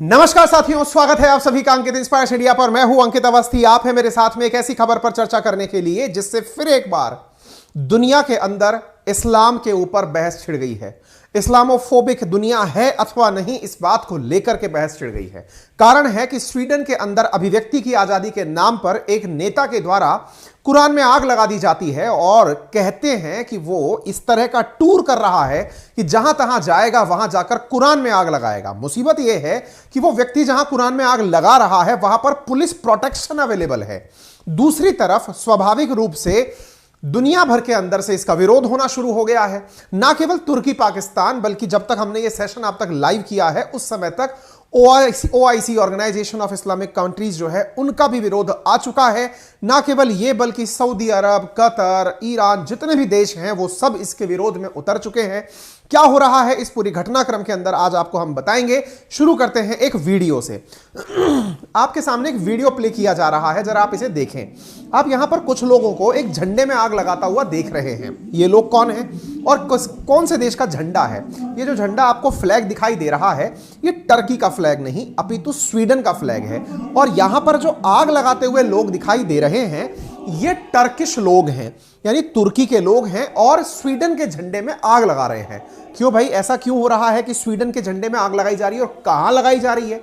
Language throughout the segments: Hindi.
नमस्कार साथियों, स्वागत है आप सभी का अंकित इंस्पायर्स इंडिया पर। मैं हूं अंकित अवस्थी। आप है मेरे साथ में एक ऐसी खबर पर चर्चा करने के लिए जिससे फिर एक बार दुनिया के अंदर इस्लाम के ऊपर बहस छिड़ गई है। इस्लामोफोबिक दुनिया है अथवा नहीं, इस बात को लेकर के बहस छिड़ गई है। कारण है कि स्वीडन के अंदर अभिव्यक्ति की आजादी के नाम पर एक नेता के द्वारा कुरान में आग लगा दी जाती है और कहते हैं कि वो इस तरह का टूर कर रहा है कि जहां तहां जाएगा वहां जाकर कुरान में आग लगाएगा। मुसीबत यह है कि वो व्यक्ति जहां कुरान में आग लगा रहा है वहां पर पुलिस प्रोटेक्शन अवेलेबल है। दूसरी तरफ स्वाभाविक रूप से दुनिया भर के अंदर से इसका विरोध होना शुरू हो गया है। ना केवल तुर्की पाकिस्तान, बल्कि जब तक हमने ये सेशन आप तक लाइव किया है उस समय तक OIC organisation of Islamic countries जो है उनका भी विरोध आ चुका है। ना केवल ये बल्कि सऊदी अरब, कतर, ईरान, जितने भी देश हैं वो सब इसके विरोध में उतर चुके हैं। क्या हो रहा है इस पूरी घटनाक्रम के अंदर आज आपको हम बताएंगे। शुरू करते हैं एक वीडियो से। आपके सामने एक वीडियो प्ले किया जा रहा है, जरा आप इसे देखें। आप यहां पर कुछ लोगों को एक झंडे में आग लगाता हुआ देख रहे हैं। ये लोग कौन हैं और कौन से देश का झंडा है? ये जो झंडा आपको फ्लैग दिखाई दे रहा है ये टर्की का फ्लैग नहीं अपितु स्वीडन का फ्लैग है। और यहां पर जो आग लगाते हुए लोग दिखाई दे रहे हैं ये टर्किश लोग हैं, यानी तुर्की के लोग हैं और स्वीडन के झंडे में आग लगा रहे हैं। क्यों भाई, ऐसा क्यों हो रहा है कि स्वीडन के झंडे में आग लगाई जा रही है और कहां लगाई जा रही है?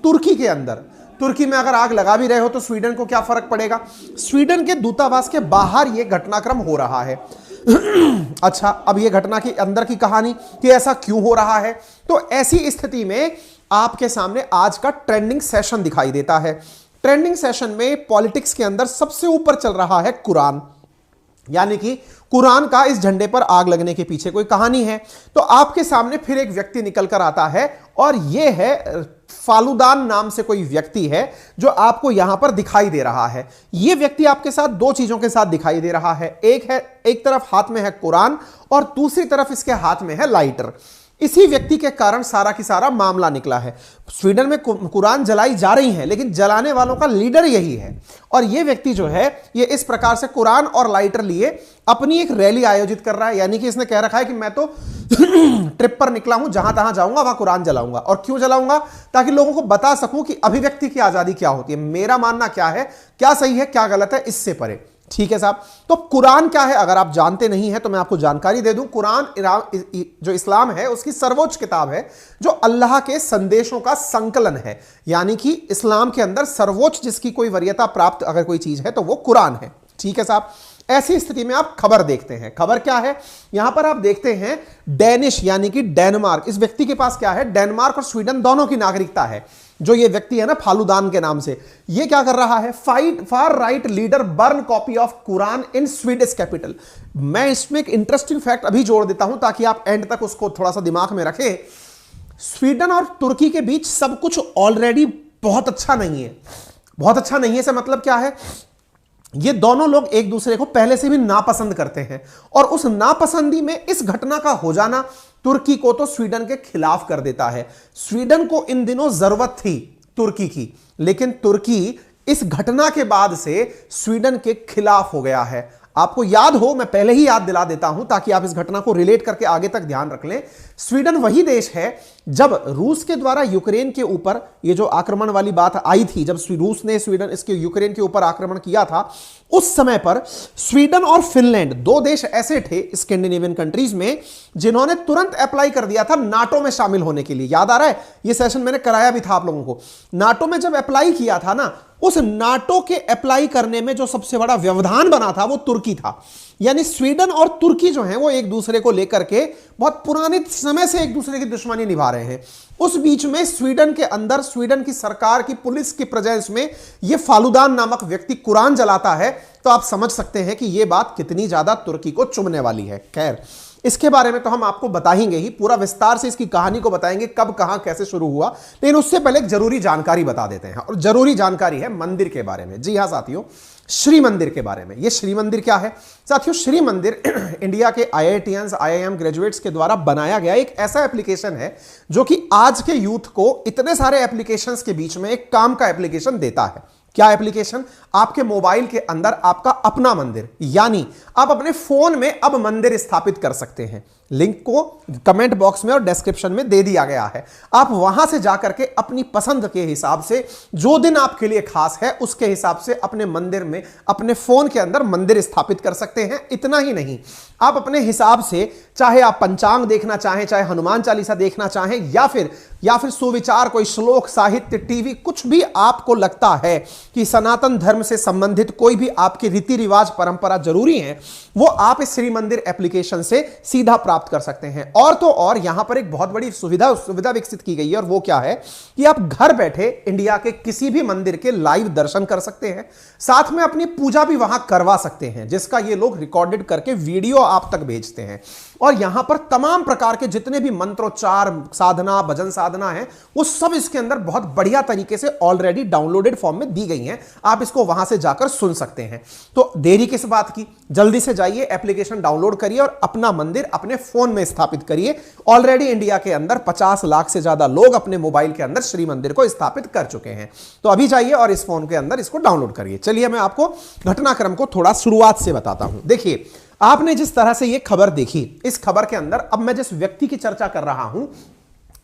तुर्की के अंदर। तुर्की में अगर आग लगा भी रहे हो तो स्वीडन को क्या फर्क पड़ेगा? स्वीडन के दूतावास के बाहर यह घटनाक्रम हो रहा है। अच्छा, अब यह घटना के अंदर की कहानी कि ऐसा क्यों हो रहा है, तो ऐसी स्थिति में आपके सामने आज का ट्रेंडिंग सेशन दिखाई देता है। ट्रेंडिंग सेशन में पॉलिटिक्स के अंदर सबसे ऊपर चल रहा है कुरान, यानी कि कुरान का इस झंडे पर आग लगने के पीछे कोई कहानी है। तो आपके सामने फिर एक व्यक्ति निकल कर आता है और यह है फालुदान नाम से कोई व्यक्ति है जो आपको यहां पर दिखाई दे रहा है। यह व्यक्ति आपके साथ दो चीजों के साथ दिखाई दे रहा है। एक तरफ हाथ में है कुरान और दूसरी तरफ इसके हाथ में है लाइटर। इसी व्यक्ति के कारण सारा की सारा मामला निकला है। स्वीडन में कुरान जलाई जा रही है लेकिन जलाने वालों का लीडर यही है। और यह व्यक्ति जो है ये इस प्रकार से कुरान और लाइटर लिए अपनी एक रैली आयोजित कर रहा है, यानी कि इसने कह रखा है कि मैं तो ट्रिप पर निकला हूं, जहां तहां जाऊंगा वहां कुरान जलाऊंगा। और क्यों जलाऊंगा? ताकि लोगों को बता सकूं कि अभिव्यक्ति की आजादी क्या होती है, मेरा मानना क्या है, क्या सही है क्या गलत है, इससे परे। ठीक है साहब। तो कुरान क्या है अगर आप जानते नहीं हैं तो मैं आपको जानकारी दे दूं। कुरान जो इस्लाम है उसकी सर्वोच्च किताब है जो अल्लाह के संदेशों का संकलन है, यानी कि इस्लाम के अंदर सर्वोच्च जिसकी कोई वरीयता प्राप्त अगर कोई चीज है तो वो कुरान है। ठीक है साहब। ऐसी स्थिति में आप खबर देखते हैं। खबर क्या है? यहां पर आप देखते हैं डेनिश यानी कि डेनमार्क। इस व्यक्ति के पास क्या है? डेनमार्क और स्वीडन दोनों की नागरिकता है। जो ये व्यक्ति है ना फालुदान के नाम से, ये क्या कर रहा है? Far right leader burn copy of Quran in Swedish capital. मैं इसमें एक इंटरेस्टिंग फैक्ट अभी जोड़ देता हूं ताकि आप एंड तक उसको थोड़ा सा दिमाग में रखें। स्वीडन और तुर्की के बीच सब कुछ ऑलरेडी बहुत अच्छा नहीं है। बहुत अच्छा नहीं है से मतलब क्या है? ये दोनों लोग एक दूसरे को पहले से भी नापसंद करते हैं और उस नापसंदी में इस घटना का हो जाना तुर्की को तो स्वीडन के खिलाफ कर देता है। स्वीडन को इन दिनों जरूरत थी तुर्की की, लेकिन तुर्की इस घटना के बाद से स्वीडन के खिलाफ हो गया है। आपको याद हो, मैं पहले ही याद दिला देता हूं ताकि आप इस घटना को रिलेट करके आगे तक ध्यान रख लें। स्वीडन वही देश है जब रूस के द्वारा यूक्रेन के ऊपर ये जो आक्रमण वाली बात आई थी, जब रूस ने इसके यूक्रेन के ऊपर आक्रमण किया था, उस समय पर स्वीडन और फिनलैंड दो देश ऐसे थे स्कैंडिनेवियन कंट्रीज में जिन्होंने तुरंत अप्लाई कर दिया था नाटो में शामिल होने के लिए। याद आ रहा है? ये सेशन मैंने कराया भी था आप लोगों को। नाटो में जब अप्लाई किया था ना, उस नाटो के अप्लाई करने में जो सबसे बड़ा व्यवधान बना था वो तुर्की था। यानी स्वीडन और तुर्की जो हैं वो एक दूसरे को लेकर के बहुत पुराने समय से एक दूसरे की दुश्मनी निभा रहे हैं। उस बीच में स्वीडन के अंदर स्वीडन की सरकार की पुलिस की प्रेजेंस में ये फालुदान नामक व्यक्ति कुरान जलाता है, तो आप समझ सकते हैं कि यह बात कितनी ज्यादा तुर्की को चुभने वाली है। खैर, इसके बारे में तो हम आपको बताएंगे ही, पूरा विस्तार से इसकी कहानी को बताएंगे, कब कहां कैसे शुरू हुआ। लेकिन उससे पहले एक जरूरी जानकारी बता देते हैं, और जरूरी जानकारी है मंदिर के बारे में। जी हां साथियों, श्री मंदिर के बारे में। यह श्री मंदिर क्या है साथियों? श्री मंदिर इंडिया के IITians, IIM ग्रेजुएट्स के द्वारा बनाया गया एक ऐसा एप्लीकेशन है जो कि आज के यूथ को इतने सारे एप्लीकेशंस के बीच में एक काम का एप्लीकेशन देता है। क्या एप्लीकेशन? आपके मोबाइल के अंदर आपका अपना मंदिर, यानी आप अपने फोन में अब मंदिर स्थापित कर सकते हैं। लिंक को कमेंट बॉक्स में और डिस्क्रिप्शन में दे दिया गया है। आप वहां से जाकर के अपनी पसंद के हिसाब से जो दिन आपके लिए खास है उसके हिसाब से अपने मंदिर में, अपने फोन के अंदर मंदिर स्थापित कर सकते हैं। इतना ही नहीं, आप अपने हिसाब से चाहे आप पंचांग देखना चाहें, चाहे हनुमान चालीसा देखना चाहें, या फिर सुविचार, कोई श्लोक, साहित्य, टीवी, कुछ भी आपको लगता है कि सनातन धर्म से संबंधित कोई भी आपके रीति रिवाज, परंपरा जरूरी है, वो आप इस श्री मंदिर एप्लीकेशन से सीधा प्राप्त कर सकते हैं। और तो और यहां पर एक बहुत बड़ी सुविधा विकसित की गई है, और वो क्या है कि आप घर बैठे इंडिया के किसी भी मंदिर के लाइव दर्शन कर सकते हैं, साथ में अपनी पूजा भी वहां करवा सकते हैं, जिसका ये लोग रिकॉर्डेड करके वीडियो आप तक भेजते हैं। और यहां पर तमाम प्रकार के जितने भी मंत्रोच्चार, साधना, भजन साधना है, वो सब इसके अंदर बहुत बढ़िया तरीके से ऑलरेडी डाउनलोडेड फॉर्म में दी गई हैं। आप इसको वहां से जाकर सुन सकते हैं। तो देरी किस बात की, जल्दी से जाइए, एप्लीकेशन डाउनलोड करिए और अपना मंदिर अपने फोन में स्थापित करिए। ऑलरेडी इंडिया के अंदर 50 लाख से ज्यादा लोग अपने मोबाइल के अंदर श्री मंदिर को स्थापित कर चुके हैं। तो अभी जाइए और इस फोन के अंदर इसको डाउनलोड करिए। चलिए मैं आपको घटनाक्रम को थोड़ा शुरुआत से बताता हूं। देखिए, आपने जिस तरह से यह खबर देखी, इस खबर के अंदर अब मैं जिस व्यक्ति की चर्चा कर रहा हूं,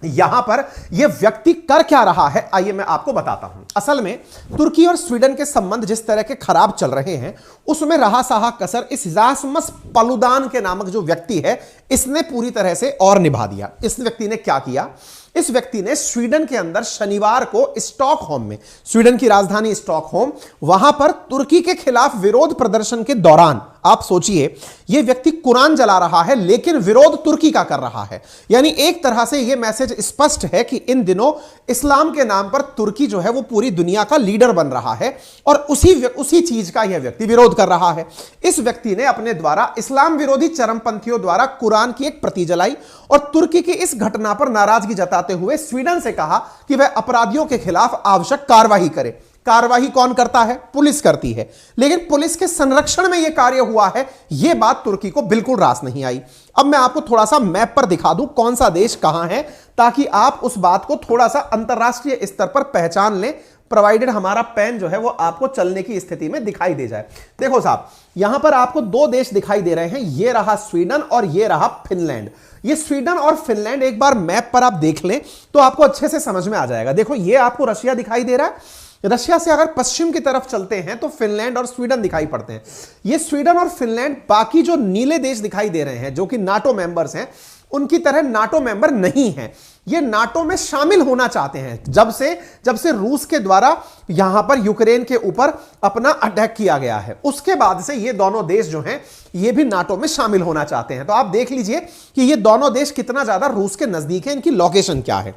यहां पर यह व्यक्ति कर क्या रहा है, आइए मैं आपको बताता हूं। असल में तुर्की और स्वीडन के संबंध जिस तरह के खराब चल रहे हैं, उसमें रहा सहा कसर इस रासमस पालुदान के नामक जो व्यक्ति है, इसने पूरी तरह से और निभा दिया। इस व्यक्ति ने क्या किया, इस व्यक्ति ने स्वीडन के अंदर शनिवार को स्टॉकहोम में, स्वीडन की राजधानी स्टॉकहोम, वहां पर तुर्की के खिलाफ विरोध प्रदर्शन के दौरान, आप सोचिए, यह व्यक्ति कुरान जला रहा है लेकिन विरोध तुर्की का कर रहा है। यानी एक तरह से यह मैसेज स्पष्ट है कि इन दिनों इस्लाम के नाम पर तुर्की जो है वो पूरी दुनिया का लीडर बन रहा है, और उसी चीज का यह व्यक्ति विरोध कर रहा है। इस व्यक्ति ने अपने द्वारा इस्लाम विरोधी चरमपंथियों द्वारा कुरान की एक प्रति जलाई और तुर्की की इस घटना पर नाराजगी जताते हुए स्वीडन से कहा कि वह अपराधियों के खिलाफ आवश्यक कार्रवाई करे। कार्रवाई कौन करता है? पुलिस करती है। लेकिन पुलिस के संरक्षण में यह कार्य हुआ है, यह बात तुर्की को बिल्कुल रास नहीं आई। अब मैं आपको थोड़ा सा मैप पर दिखा दूं कौन सा देश कहां है, ताकि आप उस बात को थोड़ा सा अंतरराष्ट्रीय स्तर पर पहचान लें, प्रोवाइडेड हमारा पेन जो है वो आपको चलने की स्थिति में दिखाई दे जाए। देखो साहब, यहां पर आपको दो देश दिखाई दे रहे हैं, ये रहा स्वीडन और ये रहा फिनलैंड। ये स्वीडन और फिनलैंड एक बार मैप पर आप देख लें तो आपको अच्छे से समझ में आ जाएगा। देखो, ये आपको रशिया दिखाई दे रहा है, रशिया से अगर पश्चिम की तरफ चलते हैं तो फिनलैंड और स्वीडन दिखाई पड़ते हैं। ये स्वीडन और फिनलैंड, बाकी जो नीले देश दिखाई दे रहे हैं जो कि नाटो मेंबर्स हैं, उनकी तरह नाटो मेंबर नहीं है। ये नाटो में शामिल होना चाहते हैं जब से रूस के द्वारा यहां पर यूक्रेन के ऊपर अपना अटैक किया गया है, उसके बाद से ये दोनों देश जो हैं ये भी नाटो में शामिल होना चाहते हैं। तो आप देख लीजिए कि ये दोनों देश कितना ज्यादा रूस के नजदीक है, इनकी लोकेशन क्या है।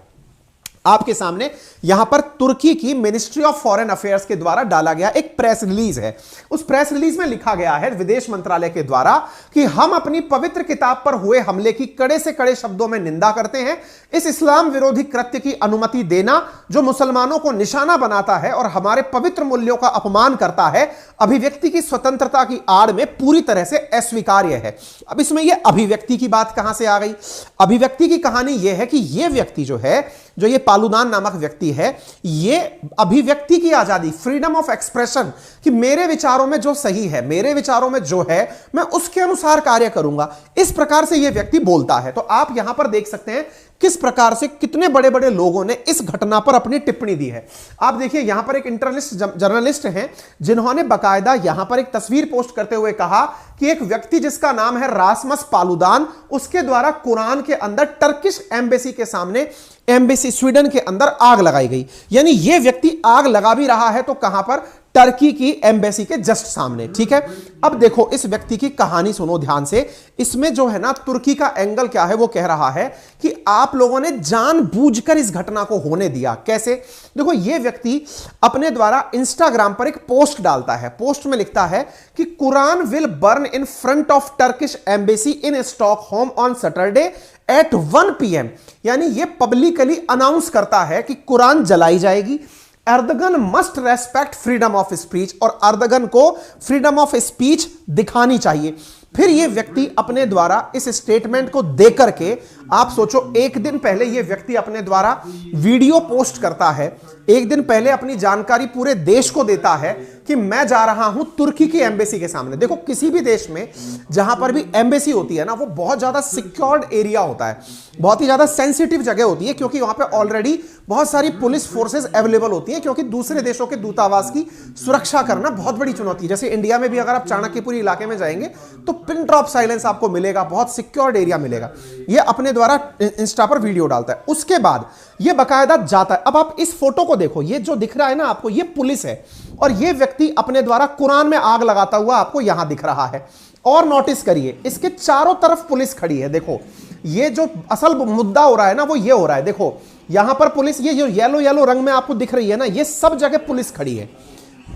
आपके सामने यहां पर तुर्की की मिनिस्ट्री ऑफ फॉरेन अफेयर्स के द्वारा डाला गया एक प्रेस रिलीज है। उस प्रेस रिलीज में लिखा गया है विदेश मंत्रालय के द्वारा कि हम अपनी पवित्र किताब पर हुए हमले की कड़े से कड़े शब्दों में निंदा करते हैं। इस इस्लाम विरोधी कृत्य की अनुमति देना जो मुसलमानों को निशाना बनाता है और हमारे पवित्र मूल्यों का अपमान करता है, अभिव्यक्ति की स्वतंत्रता की आड़ में पूरी तरह से अस्वीकार्य है। अब इसमें यह अभिव्यक्ति की बात कहां से आ गई? अभिव्यक्ति की कहानी यह है कि यह व्यक्ति जो है, जो ये पालुदान नामक व्यक्ति है, ये अभिव्यक्ति की आजादी, फ्रीडम ऑफ एक्सप्रेशन, कि मेरे विचारों में जो सही है, मेरे विचारों में जो है, मैं उसके अनुसार कार्य करूंगा, इस प्रकार से यह व्यक्ति बोलता है। तो आप यहां पर देख सकते हैं किस प्रकार से कितने बड़े बड़े लोगों ने इस घटना पर अपनी टिप्पणी दी है। आप देखिए, यहां पर एक इंटरनेट जर्नलिस्ट हैं जिन्होंने बाकायदा यहां पर एक तस्वीर पोस्ट करते हुए कहा कि एक व्यक्ति जिसका नाम है रासमस पालुदान, उसके द्वारा कुरान के अंदर टर्किश एम्बेसी के सामने, एम्बेसी स्वीडन के अंदर आग लगाई गई। यानी यह व्यक्ति आग लगा भी रहा है तो कहां पर? टर्की की एम्बेसी के जस्ट सामने। ठीक है, अब देखो इस व्यक्ति की कहानी सुनो ध्यान से। इसमें जो है ना, तुर्की का एंगल क्या है वो कह रहा है कि आप लोगों ने जानबूझकर इस घटना को होने दिया। कैसे? देखो, यह व्यक्ति अपने द्वारा इंस्टाग्राम पर एक पोस्ट डालता है। पोस्ट में लिखता है कि Quran will burn in front of Turkish embassy in Stockholm on Saturday at 1 PM। यानी यह पब्लिकली अनाउंस करता है कि कुरान जलाई जाएगी। Erdogan must respect freedom of speech, और अर्दगन को फ्रीडम ऑफ स्पीच दिखानी चाहिए। फिर यह व्यक्ति अपने द्वारा इस स्टेटमेंट को देकर के, आप सोचो, एक दिन पहले यह व्यक्ति अपने द्वारा वीडियो पोस्ट करता है, एक दिन पहले अपनी जानकारी पूरे देश को देता है कि मैं जा रहा हूं तुर्की की एम्बेसी के सामने। देखो किसी भी देश में जहां पर भी एम्बेसी होती है ना, वो बहुत ज्यादा सिक्योर्ड एरिया होता है, बहुत ही ज्यादा सेंसिटिव जगह होती है, क्योंकि वहां पे ऑलरेडी बहुत सारी पुलिस फोर्सेस अवेलेबल होती है, क्योंकि दूसरे देशों के दूतावास की सुरक्षा करना बहुत बड़ी चुनौती है। जैसे इंडिया में भी अगर आप चाणक्यपुरी इलाके में जाएंगे तो पिन ड्रॉप साइलेंस आपको मिलेगा, बहुत सिक्योर्ड एरिया मिलेगा। ये अपने द्वारा इंस्टा पर वीडियो डालता है, उसके बाद ये बकायदा जाता है। अब आप इस फोटो को देखो, ये जो दिख रहा है ना आपको, ये पुलिस है, और ये व्यक्ति अपने द्वारा कुरान में आग लगाता हुआ आपको यहां दिख रहा है। और नोटिस करिए, इसके चारों तरफ पुलिस खड़ी है। देखो ये जो असल मुद्दा हो रहा है ना, वो ये हो रहा है। देखो यहां पर पुलिस, ये जो येलो येलो रंग में आपको दिख रही है ना, ये सब जगह पुलिस खड़ी है।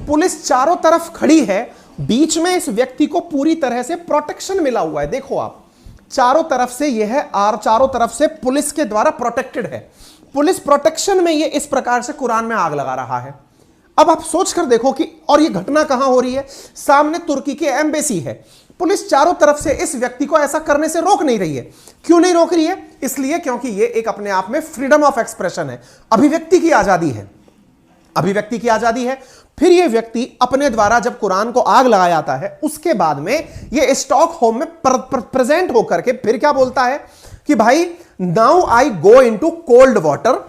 पुलिस चारों तरफ खड़ी है, बीच में इस व्यक्ति को पूरी तरह से प्रोटेक्शन मिला हुआ है। देखो आप, चारों तरफ से यह है, और चारों तरफ से पुलिस के द्वारा प्रोटेक्टेड है। पुलिस प्रोटेक्शन में ये इस प्रकार से कुरान में आग लगा रहा है। अब आप सोच कर देखो कि, और ये घटना कहां हो रही है? सामने तुर्की की एम्बेसी है। पुलिस चारों तरफ से इस व्यक्ति को ऐसा करने से रोक नहीं रही है। क्यों नहीं रोक रही है? इसलिए क्योंकि ये एक अपने आप में फ्रीडम ऑफ एक्सप्रेशन है, अभिव्यक्ति की आजादी है, अभिव्यक्ति की आजादी है। फिर ये व्यक्ति अपने द्वारा जब कुरान को आग लगाया जाता है, उसके बाद में ये स्टॉकहोम में प्रेजेंट होकर के फिर क्या बोलता है कि भाई now I go into cold water,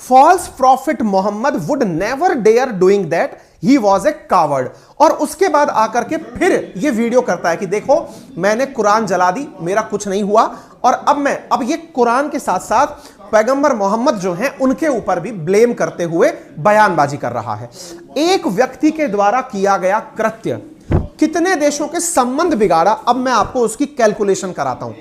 false prophet Muhammad would never dare doing that, he was a coward. और उसके बाद आकर के फिर ये वीडियो करता है कि देखो मैंने कुरान जला दी, मेरा कुछ नहीं हुआ, और अब ये कुरान के साथ साथ पैगंबर मोहम्मद जो हैं उनके ऊपर भी ब्लेम करते हुए बयानबाजी कर रहा है। एक व्यक्ति के द्वारा किया गया कृत्य कितने देशों के संबंध बिगाड़ा, अब मैं आपको उसकी कैलकुलेशन कराता हूं।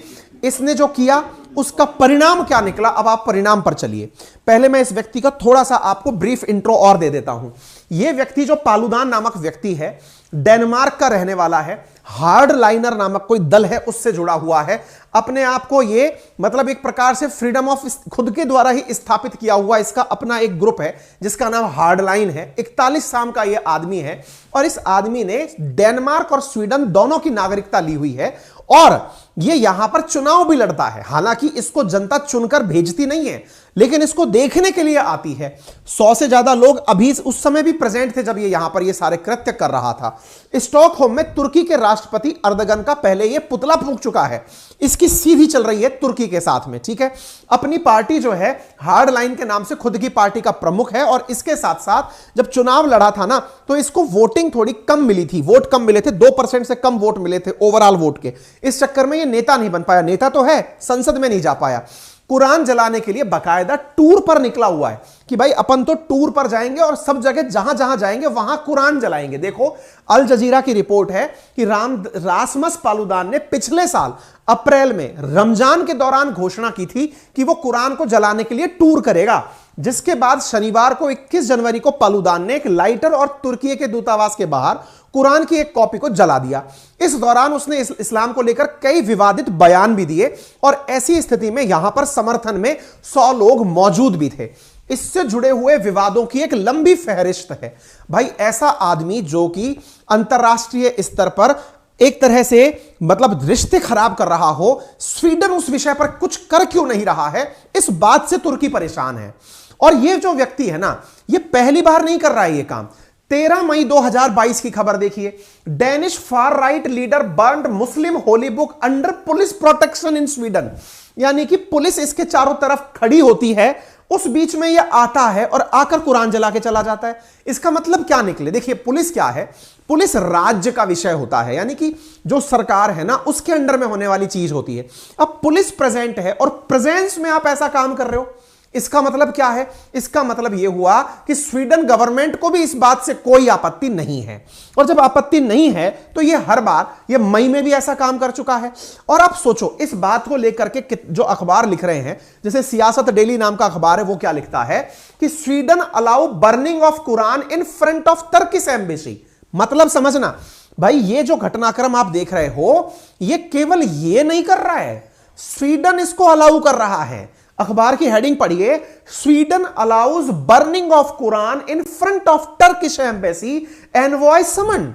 इसने जो किया उसका परिणाम क्या निकला, अब आप परिणाम पर चलिए। पहले मैं इस व्यक्ति का थोड़ा सा आपको ब्रीफ इंट्रो और दे देता हूं। यह व्यक्ति जो पालुदान नामक व्यक्ति है, डेनमार्क का रहने वाला है, हार्ड लाइनर नामक कोई दल है उससे जुड़ा हुआ है। अपने आप को ये मतलब एक प्रकार से फ्रीडम ऑफ खुद के द्वारा ही स्थापित किया हुआ इसका अपना एक ग्रुप है जिसका नाम हार्ड लाइन है। 41 साल का ये आदमी है, और इस आदमी ने डेनमार्क और स्वीडन दोनों की नागरिकता ली हुई है, और ये यहां पर चुनाव भी लड़ता है। हालांकि इसको जनता चुनकर भेजती नहीं है, लेकिन इसको देखने के लिए आती है। 100 से ज्यादा लोग अभी उस समय भी प्रेजेंट थे जब ये यहां पर ये सारे कृत्य कर रहा था। स्टॉकहोम में तुर्की के राष्ट्रपति अर्दगन का पहले ये पुतला फूंक चुका है, इसकी सीधी चल रही है तुर्की के साथ में, ठीक है। अपनी पार्टी जो है हार्ड लाइन के नाम से खुद की पार्टी का प्रमुख है, और इसके साथ साथ जब चुनाव लड़ा था ना, तो इसको वोटिंग थोड़ी कम मिली थी, वोट कम मिले थे, 2% से कम वोट मिले थे ओवरऑल वोट के। इस चक्कर में ये नेता नहीं बन पाया, नेता तो है, संसद में नहीं जा पाया। कुरान जलाने के लिए बकायदा टूर पर निकला हुआ है कि भाई अपन तो टूर पर जाएंगे और सब जगह जहां जहां जाएंगे वहां कुरान जलाएंगे। देखो अल जजीरा की रिपोर्ट है कि रासमस पालुदान ने पिछले साल अप्रैल में रमजान के दौरान घोषणा की थी कि वो कुरान को जलाने के लिए टूर करेगा, जिसके बाद शनिवार को 21 जनवरी को पालुदान ने एक लाइटर और तुर्की के दूतावास के बाहर कुरान की एक कॉपी को जला दिया। इस दौरान उसने इस्लाम को लेकर कई विवादित बयान भी दिए, और ऐसी स्थिति में यहां पर समर्थन में 100 लोग मौजूद भी थे। इससे जुड़े हुए विवादों की एक लंबी फहरिस्त है। भाई ऐसा आदमी जो कि अंतरराष्ट्रीय स्तर पर एक तरह से मतलब रिश्ते खराब कर रहा हो, स्वीडन उस विषय पर कुछ कर क्यों नहीं रहा है, इस बात से तुर्की परेशान है। और ये जो व्यक्ति है ना, ये पहली बार नहीं कर रहा है ये काम। 13 मई 2022 की खबर देखिए, Danish far right leader burned Muslim Holi book under police protection in Sweden. यानी कि पुलिस इसके चारों तरफ खड़ी होती है, उस बीच में यह आता है और आकर कुरान जला के चला जाता है। इसका मतलब क्या निकले? देखिए पुलिस क्या है, पुलिस राज्य का विषय होता है, यानी कि जो सरकार है ना उसके अंडर में होने वाली चीज होती है। अब पुलिस प्रेजेंट है और प्रेजेंस में आप ऐसा काम कर रहे हो, इसका मतलब क्या है? इसका मतलब यह हुआ कि स्वीडन गवर्नमेंट को भी इस बात से कोई आपत्ति नहीं है, और जब आपत्ति नहीं है तो यह हर बार, यह मई में भी ऐसा काम कर चुका है। और आप सोचो इस बात को लेकर के जो अखबार लिख रहे हैं, जैसे सियासत डेली नाम का अखबार है, वो क्या लिखता है कि Sweden allow burning of Quran in front of Turkish embassy. मतलब समझना भाई, ये जो घटनाक्रम आप देख रहे हो, ये केवल ये नहीं कर रहा है, स्वीडन इसको अलाउ कर रहा है। अखबार की हेडिंग पढ़िए, Sweden allows burning of Quran in front of Turkish embassy, envoy summon.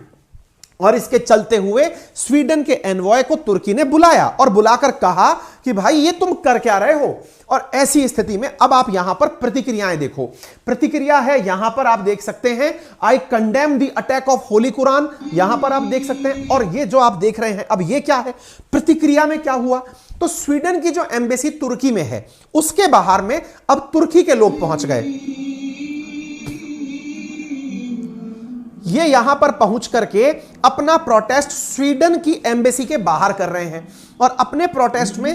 और इसके चलते हुए स्वीडन के एनवॉय को तुर्की ने बुलाया और बुलाकर कहा कि भाई ये तुम कर क्या रहे हो। और ऐसी स्थिति में अब आप यहां पर प्रतिक्रियाएं देखो। प्रतिक्रिया है यहां पर आप देख सकते हैं, आई condemn the attack of holy Quran, यहां पर आप देख सकते हैं। और ये जो आप देख रहे हैं अब ये क्या है, प्रतिक्रिया में क्या हुआ, तो स्वीडन की जो एम्बेसी तुर्की में है उसके बाहर में अब तुर्की के लोग पहुंच गए। ये यहां पर पहुंच करके अपना प्रोटेस्ट स्वीडन की एम्बेसी के बाहर कर रहे हैं और अपने प्रोटेस्ट में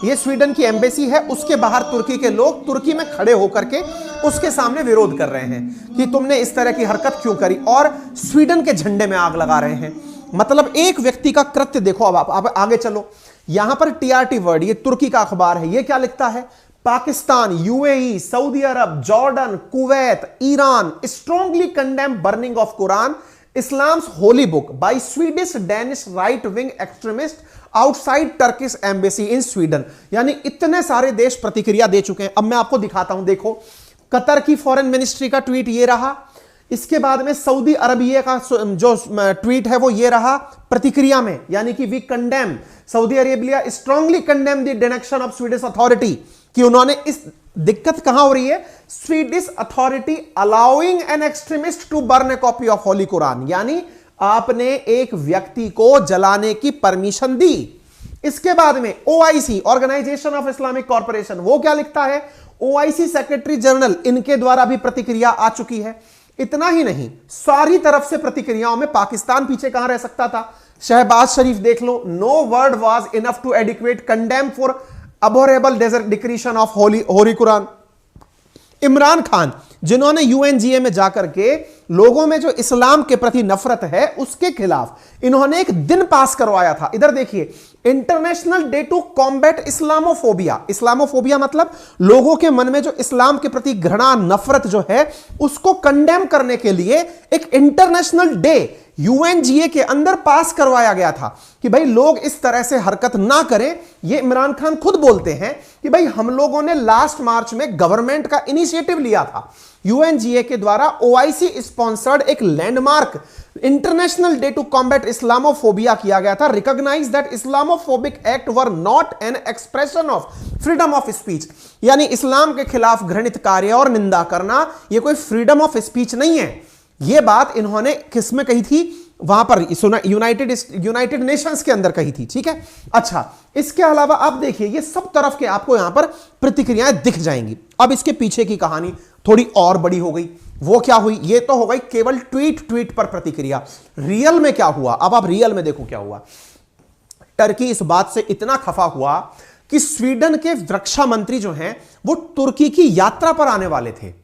ये स्वीडन की एम्बेसी है, उसके बाहर तुर्की के लोग तुर्की में खड़े होकर के उसके सामने विरोध कर रहे हैं कि तुमने इस तरह की हरकत क्यों करी, और स्वीडन के झंडे में आग लगा रहे हैं। मतलब एक व्यक्ति का कृत्य देखो। अब आप आगे चलो, यहां पर TRT वर्ड, ये तुर्की का अखबार है, ये क्या लिखता है, Pakistan, UAE, Saudi Arab, Jordan, Kuwait, Iran strongly condemn burning of Quran, Islam's Holi book by Swedish Danish right wing extremist outside Turkish embassy in Sweden. यानी इतने सारे देश प्रतिक्रिया दे चुके हैं। अब मैं आपको दिखाता हूं, देखो कतर की फॉरेन मिनिस्ट्री का ट्वीट ये रहा, इसके बाद में सऊदी अरबिया का जो ट्वीट है वो ये रहा प्रतिक्रिया में, यानी कि we condemn, Saudi Arabia strongly condemn the decision of Swedish authority, कि उन्होंने इस दिक्कत कहां हो रही है, Swedish authority allowing an extremist to burn a copy of holy Quran, यानी आपने एक व्यक्ति को जलाने की परमिशन दी। इसके बाद में OIC, organisation of Islamic corporation, वो क्या लिखता है, OIC सेक्रेटरी जनरल, इनके द्वारा भी प्रतिक्रिया आ चुकी है। इतना ही नहीं, सारी तरफ से प्रतिक्रियाओं में पाकिस्तान पीछे कहां रह सकता था, शहबाज शरीफ देख लो, no word was enough to adequate condemn for abhorrable desecration of holy Quran. Imran Khan, जिन्होंने UNGA में जाकर के लोगों में जो इस्लाम के प्रति नफरत है उसके खिलाफ इन्होंने एक दिन पास करवाया था। इधर देखिए, international day to combat Islamophobia. Islamophobia मतलब लोगों के मन में जो इस्लाम के प्रति घृणा, नफरत जो है उसको कंडेम करने के लिए एक इंटरनेशनल डे UNGA के अंदर पास करवाया गया था कि भाई लोग इस तरह से हरकत ना करें। ये इमरान खान खुद बोलते हैं कि भाई हम लोगों ने लास्ट मार्च में गवर्नमेंट का इनिशिएटिव लिया था, UNGA के द्वारा OIC स्पॉन्सर्ड एक landmark international day to combat Islamophobia किया गया था। Recognise that Islamophobic act were not an expression of freedom of speech, यानी इस्लाम के खिलाफ घृणित कार्य और निंदा करना यह कोई फ्रीडम ऑफ स्पीच नहीं है। यह बात इन्होंने किस में कही थी, वहां पर यूनाइटेड नेशंस के अंदर कही थी। ठीक है, अच्छा, इसके अलावा आप देखिए ये सब तरफ के आपको यहां पर प्रतिक्रियाएं दिख जाएंगी। अब इसके पीछे की कहानी थोड़ी और बड़ी हो गई। वो क्या हुई, ये तो हो गई केवल ट्वीट पर प्रतिक्रिया। रियल में क्या हुआ, अब आप रियल में देखो क्या हुआ। टर्की इस बात से इतना खफा हुआ कि स्वीडन के रक्षा मंत्री जो हैं वो तुर्की की यात्रा पर आने वाले थे,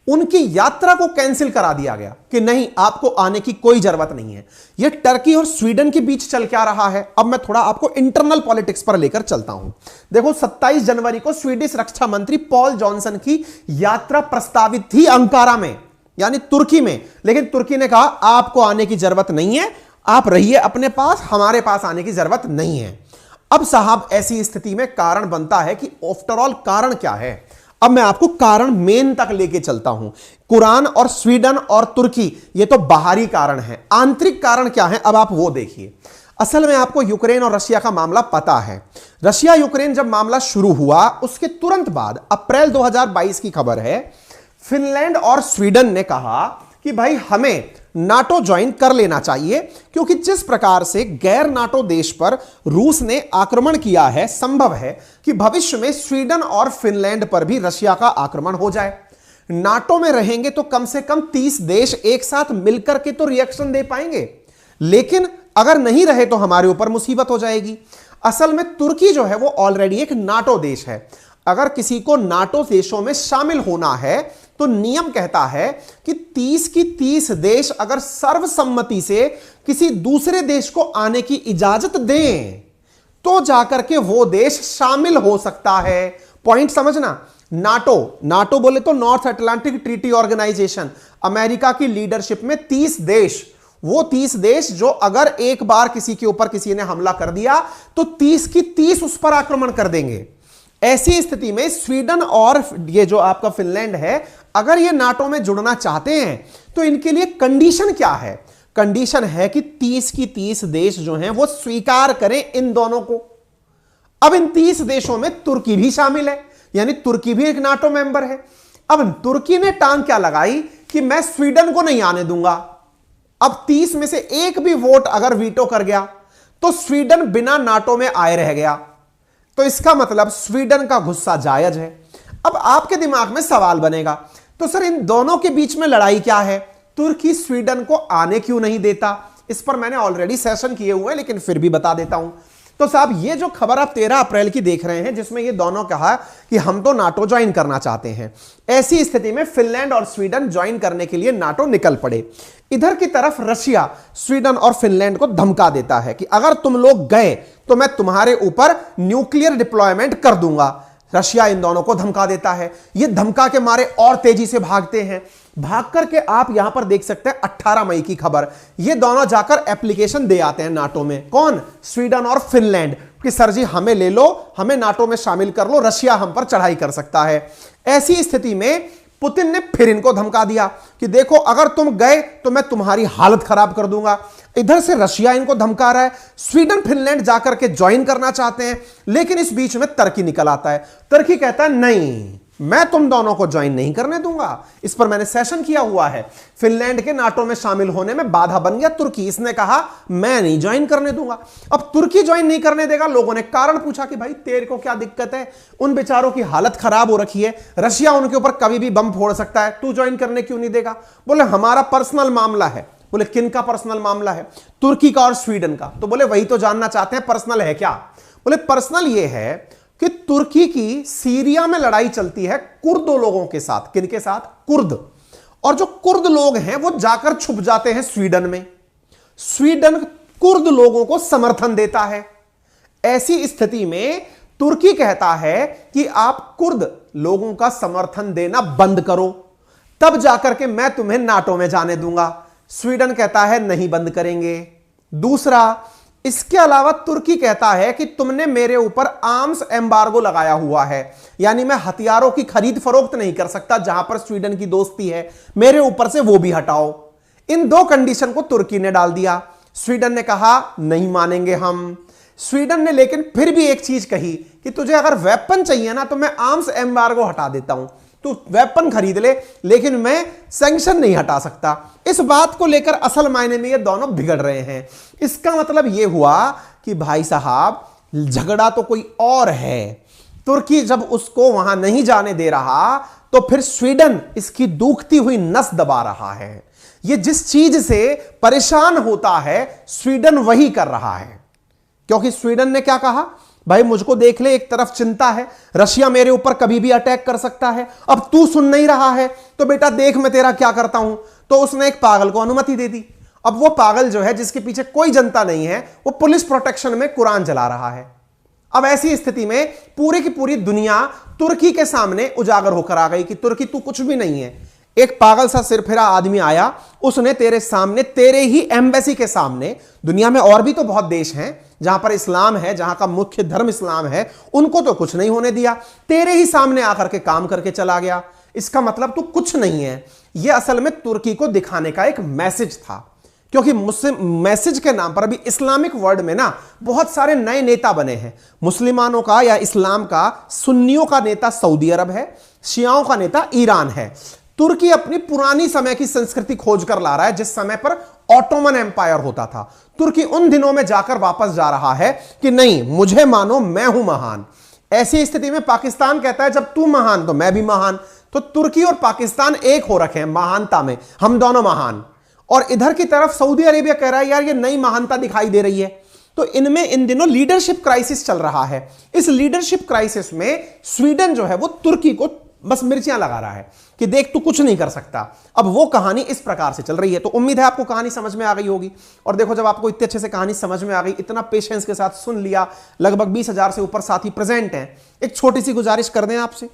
उनकी यात्रा को कैंसिल करा दिया गया कि नहीं, आपको आने की कोई जरूरत नहीं है। यह टर्की और स्वीडन के बीच चल क्या रहा है। अब मैं थोड़ा आपको इंटरनल पॉलिटिक्स पर लेकर चलता हूं। देखो 27 जनवरी को स्वीडिश रक्षा मंत्री पॉल जॉनसन की यात्रा प्रस्तावित थी अंकारा में, यानी तुर्की में, लेकिन तुर्की ने कहा आपको आने की जरूरत नहीं है, आप रहिए अपने पास, हमारे पास आने की जरूरत नहीं है। अब साहब ऐसी स्थिति में कारण बनता है कि आफ्टरऑल कारण क्या है। अब मैं आपको कारण मेन तक लेके चलता हूं। कुरान और स्वीडन और तुर्की ये तो बाहरी कारण है, आंतरिक कारण क्या है अब आप वो देखिए। असल में आपको यूक्रेन और रशिया का मामला पता है। रशिया यूक्रेन जब मामला शुरू हुआ उसके तुरंत बाद अप्रैल 2022 की खबर है, फिनलैंड और स्वीडन ने कहा कि भाई हमें नाटो ज्वाइन कर लेना चाहिए, क्योंकि जिस प्रकार से गैर नाटो देश पर रूस ने आक्रमण किया है, संभव है कि भविष्य में स्वीडन और फिनलैंड पर भी रशिया का आक्रमण हो जाए। नाटो में रहेंगे तो कम से कम 30 देश एक साथ मिलकर के तो रिएक्शन दे पाएंगे, लेकिन अगर नहीं रहे तो हमारे ऊपर मुसीबत हो जाएगी। असल में तुर्की जो है वो ऑलरेडी एक नाटो देश है। अगर किसी को नाटो देशों में शामिल होना है तो नियम कहता है कि 30 की 30 देश अगर सर्वसम्मति से किसी दूसरे देश को आने की इजाजत दें तो जाकर के वो देश शामिल हो सकता है। पॉइंट समझना। नाटो बोले तो North Atlantic Treaty Organisation, America की लीडरशिप में 30 देश, वो 30 देश जो अगर एक बार किसी के ऊपर किसी ने हमला कर दिया तो 30 की 30 उस पर आक्रमण कर देंगे। ऐसी स्थिति में स्वीडन और ये जो आपका फिनलैंड है अगर ये नाटो में जुड़ना चाहते हैं तो इनके लिए कंडीशन क्या है? कंडीशन है कि 30 की 30 देश जो हैं वो स्वीकार करें इन दोनों को। अब इन 30 देशों में तुर्की भी शामिल है, यानी तुर्की भी एक नाटो मेंबर है। अब तुर्की ने टांग क्या लगाई कि मैं स्वीडन को नहीं आने दूंगा। अब 30 में से एक भी वोट अगर वीटो कर गया तो स्वीडन बिना नाटो में आए रह गया, तो इसका मतलब स्वीडन का गुस्सा जायज है। अब आपके दिमाग में सवाल बनेगा, तो सर इन दोनों के बीच में लड़ाई क्या है? तुर्की स्वीडन को आने क्यों नहीं देता? इस पर मैंने ऑलरेडी सेशन किए हुए हैं, लेकिन फिर भी बता देता हूं। तो साहब ये जो खबर आप 13 अप्रैल की देख रहे हैं, जिसमें ये दोनों कहा कि हम तो नाटो ज्वाइन करना चाहते हैं, ऐसी स्थिति में फिनलैंड और स्वीडन ज्वाइन करने के लिए नाटो निकल पड़े। इधर की तरफ रशिया स्वीडन और फिनलैंड को धमका देता है कि अगर तुम लोग गए तो मैं तुम्हारे ऊपर न्यूक्लियर डिप्लॉयमेंट कर दूंगा। रशिया इन दोनों को धमका देता है। ये धमका के मारे और तेजी से भागते हैं। भाग करके आप यहां पर देख सकते हैं 18 मई की खबर, ये दोनों जाकर एप्लीकेशन दे आते हैं नाटो में। कौन? स्वीडन और फिनलैंड, कि सर जी हमें ले लो, हमें नाटो में शामिल कर लो, रशिया हम पर चढ़ाई कर सकता है। ऐसी स्थिति में पुतिन ने फिर इनको धमका दिया कि देखो अगर तुम गए तो मैं तुम्हारी हालत खराब कर दूंगा। इधर से रशिया इनको धमका रहा है, स्वीडन फिनलैंड जाकर के ज्वाइन करना चाहते हैं, लेकिन इस बीच में तुर्की निकल आता है। तुर्की कहता है नहीं, मैं तुम दोनों को ज्वाइन नहीं करने दूंगा। इस पर मैंने सेशन किया हुआ है। फिनलैंड के नाटो में शामिल होने में बाधा बन गया तुर्की। इसने कहा मैं नहीं ज्वाइन करने दूंगा। अब तुर्की ज्वाइन नहीं करने देगा। लोगों ने कारण पूछा कि भाई तेरे को क्या दिक्कत है? उन बेचारों की हालत खराब हो रखी है, रशिया उनके ऊपर कभी भी बम फोड़ सकता है, तू ज्वाइन करने क्यों नहीं देगा? बोले हमारा पर्सनल मामला है। बोले किन का पर्सनल मामला है? तुर्की का और स्वीडन का। तो बोले वही तो जानना चाहते हैं, पर्सनल है क्या? बोले पर्सनल ये है कि तुर्की की सीरिया में लड़ाई चलती है कुर्द लोगों के साथ। किनके साथ? कुर्द। और जो कुर्द लोग हैं वो जाकर छुप जाते हैं स्वीडन में। स्वीडन कुर्द लोगों को समर्थन देता है। ऐसी स्थिति में तुर्की कहता है कि आप कुर्द लोगों का समर्थन देना बंद करो, तब जाकर के मैं तुम्हें नाटो में जाने दूंगा। स्वीडन कहता है नहीं बंद करेंगे। दूसरा, इसके अलावा तुर्की कहता है कि तुमने मेरे ऊपर आर्म्स एम्बार्गो लगाया हुआ है, यानी मैं हथियारों की खरीद फरोख्त नहीं कर सकता जहां पर स्वीडन की दोस्ती है, मेरे ऊपर से वो भी हटाओ। इन दो कंडीशन को तुर्की ने डाल दिया। स्वीडन ने कहा नहीं मानेंगे हम। स्वीडन ने लेकिन फिर भी एक चीज कही कि तुझे अगर वेपन चाहिए ना तो मैं आर्म्स एम्बार्गो हटा देता हूं, तू वेपन खरीद ले, लेकिन मैं सैंक्शन नहीं हटा सकता। इस बात को लेकर असल मायने में ये दोनों बिगड़ रहे हैं। इसका मतलब ये हुआ कि भाई साहब झगड़ा तो कोई और है। तुर्की जब उसको वहां नहीं जाने दे रहा तो फिर स्वीडन इसकी दुखती हुई नस दबा रहा है। ये जिस चीज से परेशान होता है स्वीडन वही कर रहा है, क्योंकि स्वीडन ने क्या कहा? भाई मुझको देख ले, एक तरफ चिंता है, रशिया मेरे ऊपर कभी भी अटैक कर सकता है, अब तू सुन नहीं रहा है तो बेटा देख मैं तेरा क्या करता हूं। तो उसने एक पागल को अनुमति दे दी। अब वो पागल जो है, जिसके पीछे कोई जनता नहीं है, वो पुलिस प्रोटेक्शन में कुरान जला रहा है। अब ऐसी स्थिति में पूरी की पूरी दुनिया तुर्की के सामने उजागर होकर आ गई कि तुर्की तू कुछ भी नहीं है। एक पागल सा सिरफिरा आदमी आया, उसने तेरे सामने, तेरे ही एम्बेसी के सामने, दुनिया में और भी तो बहुत देश हैं जहां पर इस्लाम है, जहां का मुख्य धर्म इस्लाम है, उनको तो कुछ नहीं होने दिया, तेरे ही सामने आकर के काम करके चला गया। इसका मतलब तू कुछ नहीं है। यह असल में तुर्की को दिखाने का एक मैसेज था, क्योंकि मुस्लिम मैसेज के नाम पर अभी इस्लामिक वर्ल्ड में ना बहुत सारे नए नेता बने हैं। मुसलमानों का या इस्लाम का, सुन्नियों का नेता सऊदी अरब है, शियाओं का नेता ईरान है। तुर्की अपनी पुरानी समय की संस्कृति खोज कर ला रहा है, जिस समय पर ऑटोमन एम्पायर होता था। तुर्की उन दिनों में जाकर वापस जा रहा है कि नहीं, मुझे मानो, मैं हूं महान। ऐसी स्थिति में पाकिस्तान कहता है जब तू महान तो मैं भी महान। तो तुर्की और पाकिस्तान एक हो रखे हैं महानता में, हम दोनों महान। और इधर की तरफ सऊदी अरेबिया कह रहा है यार ये नई महानता दिखाई दे रही है। तो इनमें इन दिनों लीडरशिप क्राइसिस चल रहा है। इस लीडरशिप क्राइसिस में स्वीडन जो है वो तुर्की को बस मिर्चियां लगा रहा है कि देख तू कुछ नहीं कर सकता। अब वो कहानी इस प्रकार से चल रही है। तो उम्मीद है आपको कहानी समझ में आ गई होगी। और देखो, जब आपको इतने अच्छे से कहानी समझ में आ गई, इतना पेशेंस के साथ सुन लिया, लगभग 20,000 से ऊपर साथी प्रेजेंट हैं, एक छोटी सी गुजारिश कर दें आपसे।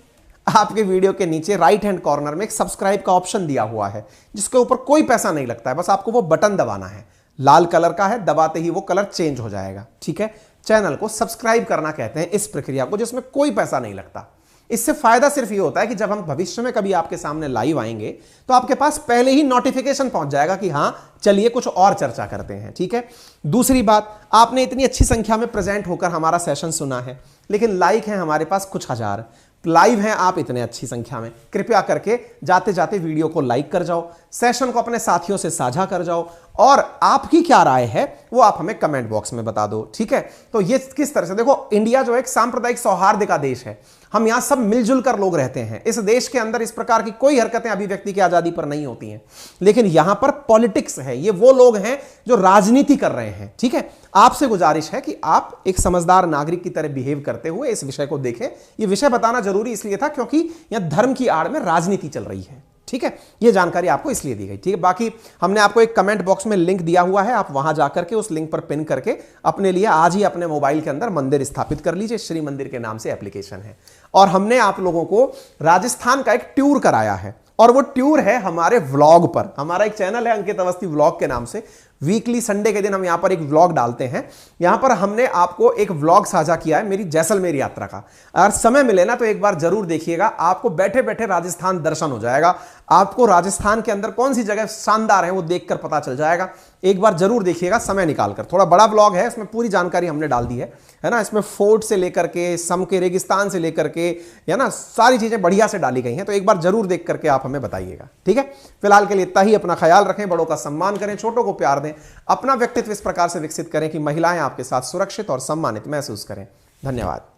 आपके वीडियो के नीचे राइट हैंड कॉर्नर में एक सब्सक्राइब का ऑप्शन दिया हुआ है, जिसके ऊपर कोई पैसा नहीं लगता है, बस आपको वो बटन दबाना है। लाल कलर का है, दबाते ही वो कलर चेंज हो जाएगा। ठीक है, चैनल को सब्सक्राइब करना कहते हैं इस प्रक्रिया को, जिसमें कोई पैसा नहीं लगता। इससे फायदा सिर्फ ये होता है कि जब हम भविष्य में कभी आपके सामने लाइव आएंगे तो आपके पास पहले ही नोटिफिकेशन पहुंच जाएगा कि हां चलिए कुछ और चर्चा करते हैं, ठीक है। दूसरी बात, आपने इतनी अच्छी संख्या में प्रेजेंट होकर हमारा सेशन सुना है, लेकिन लाइक है हमारे पास कुछ हजार, लाइव हैं आप इतने अच्छी संख्या में, कृपया करके जाते जाते वीडियो को लाइक कर जाओ, सेशन को अपने साथियों से साझा कर जाओ, और आपकी क्या राय है वो आप हमें कमेंट बॉक्स में बता दो, ठीक है। तो ये किस तरह से, देखो इंडिया जो एक सांप्रदायिक सौहार्द का देश है, हम यहां सब मिलजुल कर लोग रहते हैं, इस देश के अंदर इस प्रकार की कोई हरकतें अभिव्यक्ति की आजादी पर नहीं होती हैं, लेकिन यहां पर पॉलिटिक्स है, ये वो लोग हैं जो राजनीति कर रहे हैं, ठीक है। आपसे गुजारिश है कि आप एक समझदार नागरिक की तरह बिहेव करते हुए इस विषय को देखें। यह विषय बताना जरूरी इसलिए था क्योंकि यहां धर्म की आड़ में राजनीति चल रही है, ठीक है। यह जानकारी आपको इसलिए दी गई, ठीक है। बाकी हमने आपको एक कमेंट बॉक्स में लिंक दिया हुआ है, आप वहां जाकर के उस लिंक पर पिन करके अपने लिए आज ही अपने मोबाइल के अंदर मंदिर स्थापित कर लीजिए। श्री मंदिर के नाम से एप्लीकेशन है, और हमने आप लोगों को राजस्थान का एक टूर कराया है, और वो टूर है हमारे व्लॉग पर। हमारा एक चैनल है अंकित अवस्थी व्लॉग के नाम से, वीकली संडे के दिन हम यहां पर एक व्लॉग डालते हैं। यहां पर हमने आपको एक व्लॉग साझा किया है मेरी जैसलमेर यात्रा का, अगर समय मिले ना तो एक बार जरूर देखिएगा, आपको बैठे बैठे राजस्थान दर्शन हो जाएगा, आपको राजस्थान के अंदर कौन सी जगह शानदार है वो देखकर पता चल जाएगा। एक बार जरूर देखिएगा समय निकालकर, थोड़ा बड़ा व्लॉग है, इसमें पूरी जानकारी हमने डाल दी है ना। इसमें फोर्ट से लेकर के सम के रेगिस्तान से लेकर के, है ना, सारी चीजें बढ़िया से डाली गई हैं, तो एक बार जरूर देख करके आप हमें बताइएगा, ठीक है। फिलहाल के लिए इतना ही, अपना ख्याल रखें, बड़ों का सम्मान करें, छोटों को प्यार दें, अपना व्यक्तित्व इस प्रकार से विकसित करें कि महिलाएं आपके साथ सुरक्षित और सम्मानित महसूस करें। धन्यवाद।